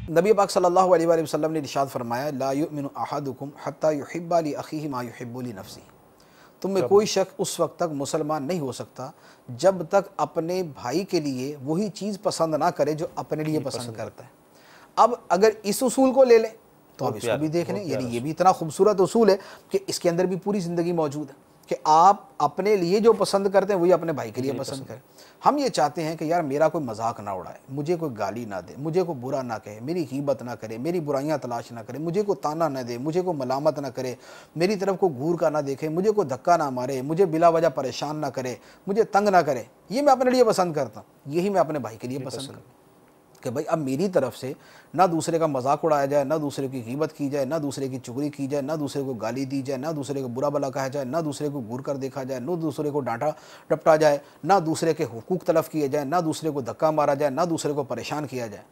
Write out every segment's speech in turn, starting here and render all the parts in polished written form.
नबी पाक सल्लल्लाहु अलैहि वसल्लम ने इरशाद फरमाया, ला युमिनु अहदुकुम हत्ता युहिब्बा लि अखीहि मा युहिब्बु लि नफ्सिही। तुम में कोई शख्स उस वक्त तक मुसलमान नहीं हो सकता जब तक अपने भाई के लिए वही चीज़ पसंद ना करे जो अपने लिए पसंद करता है। अब अगर इस उसूल को ले लें तो अब इसको भी देख लें, यानी ये भी इतना खूबसूरत उसूल है कि इसके अंदर भी पूरी ज़िंदगी मौजूद है कि आप अपने लिए जो पसंद करते हैं वही अपने भाई के लिए पसंद करें। हम ये चाहते हैं कि यार मेरा कोई मजाक ना उड़ाए, मुझे कोई गाली ना दे, मुझे कोई बुरा ना कहे, मेरी ग़ीबत ना करे, मेरी बुराइयां तलाश ना करे, मुझे कोई ताना ना दे, मुझे कोई मलामत ना करे, मेरी तरफ को घूर का ना देखे, मुझे कोई धक्का ना मारे, मुझे बिला वजह परेशान ना करे, मुझे तंग ना करे। ये मैं अपने लिए पसंद करता हूँ, यही मैं अपने भाई के लिए पसंद करता हूँ कि भाई अब मेरी तरफ से ना दूसरे का मजाक उड़ाया जाए, ना दूसरे की ग़ीबत की जाए, ना दूसरे की चुगली की जाए, ना दूसरे को गाली दी जाए, ना दूसरे को बुरा भला कहा जाए, ना दूसरे को घूर कर देखा जाए, ना दूसरे को डांटा डपटा जाए, ना दूसरे के हुकूक तलफ किए जाए, ना दूसरे को धक्का मारा जाए, ना दूसरे को परेशान किया जाए।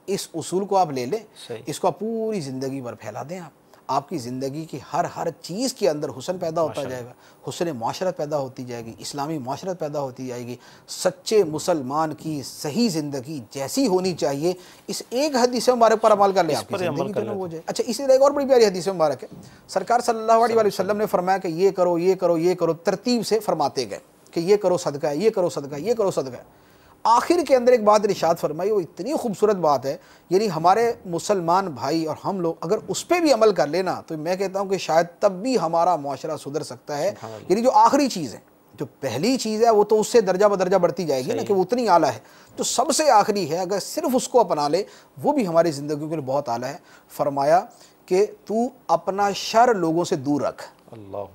इस उसूल को आप ले लें, इसको आप पूरी ज़िंदगी भर फैला दें। आपकी ज़िंदगी की हर चीज़ के अंदर हुस्न पैदा होता जाएगा, हुस्न माशरत पैदा होती जाएगी, इस्लामी माशरत पैदा होती जाएगी। सच्चे मुसलमान की सही ज़िंदगी जैसी होनी चाहिए, इस एक हदीस मुबारक पर अमल कर ले, आपकी ज़िंदगी जो हो जाए। अच्छा, इसी तरह एक और बड़ी प्यारी हदीस मुबारक है, सरकार सल्लल्लाहु अलैहि वसल्लम ने फरमाया कि ये करो, ये करो, ये करो, तरतीब से फरमाते गए कि ये करो सदका है, ये करो सदका है, ये करो सदका है। आखिर के अंदर एक बात इरशाद फरमाई, वो इतनी खूबसूरत बात है, यानी हमारे मुसलमान भाई और हम लोग अगर उस पर भी अमल कर लेना तो मैं कहता हूँ कि शायद तब भी हमारा माशरा सुधर सकता है। यानी जो आखिरी चीज़ है, जो पहली चीज़ है वो तो उससे दर्जा बदर्जा बढ़ती जाएगी ना, कि वो उतनी आला है। जो सबसे आखिरी है, अगर सिर्फ उसको अपना ले वो भी हमारी ज़िंदगी के लिए बहुत आला है। फरमाया कि तू अपना शर लोगों से दूर रख, अल्लाह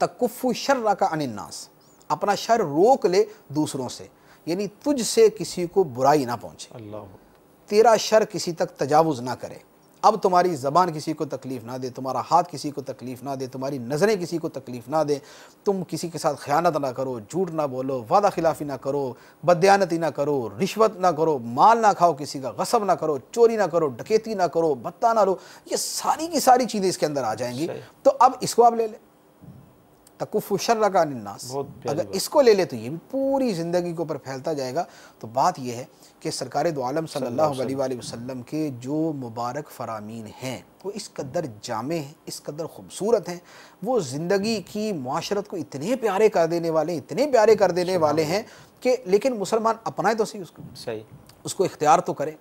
तकुफ़ु शर्रा का अनिन्नास, अपना शर रोक ले दूसरों से, यानी तुझसे किसी को बुराई ना पहुँचे, अल्लाह तेरा शर किसी तक तजावुज़ ना करे। अब तुम्हारी ज़बान किसी को तकलीफ़ ना दे, तुम्हारा हाथ किसी को तकलीफ़ ना दे, तुम्हारी नज़रें किसी को तकलीफ़ ना दे, तुम किसी के साथ ख़यानत ना करो, झूठ ना बोलो, वादा खिलाफ़ी ना करो, बदयानती ना करो, रिश्वत ना करो, माल ना खाओ किसी का, गसब ना करो, चोरी ना करो, डकैती ना करो, भत्ता ना लो। ये सारी की सारी चीज़ें इसके अंदर आ जाएंगी। तो अब इसको आप ले लें, तकुफ़ु शर्रा का अनिन्नास, अगर इसको ले ले तो ये भी पूरी ज़िंदगी के ऊपर फैलता जाएगा। तो बात यह है कि सरकार दो आलम सल्लल्लाहु अलैहि वसल्लम के जो मुबारक फ़रामीन हैं वो इस कदर जामे हैं, इस कदर ख़ूबसूरत हैं, वो ज़िंदगी की माशरत को इतने प्यारे कर देने वाले, इतने प्यारे कर देने वाले हैं कि लेकिन मुसलमान अपनाए तो सही उसको, सही उसको इख्तियार तो करे।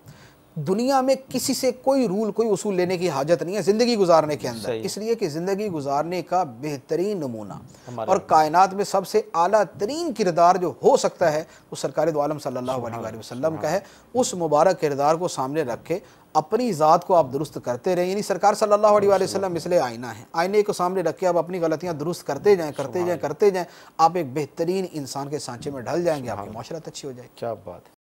दुनिया में किसी से कोई रूल, कोई उसूल लेने की हाजत नहीं है ज़िंदगी गुजारने के अंदर, इसलिए कि ज़िंदगी गुजारने का बेहतरीन नमूना और कायनात में सबसे आला तरीन किरदार जो हो सकता है वो सरकार दो आलम सल्लल्लाहु अलैहि वसल्लम का है। उस मुबारक किरदार को सामने रख के अपनी ज़ात को आप दुरुस्त करते रहें, यानी सरकार सल्लल्लाहु अलैहि वसल्लम मिसले आईना है, आईने को सामने रख के आप अपनी गलतियाँ दुरुस्त करते जाएँ, करते जाएँ, करते जाएँ, आप एक बेहतरीन इंसान के सांचे में ढल जाएंगे, आपकी माशरत अच्छी हो जाएगी। क्या बात है।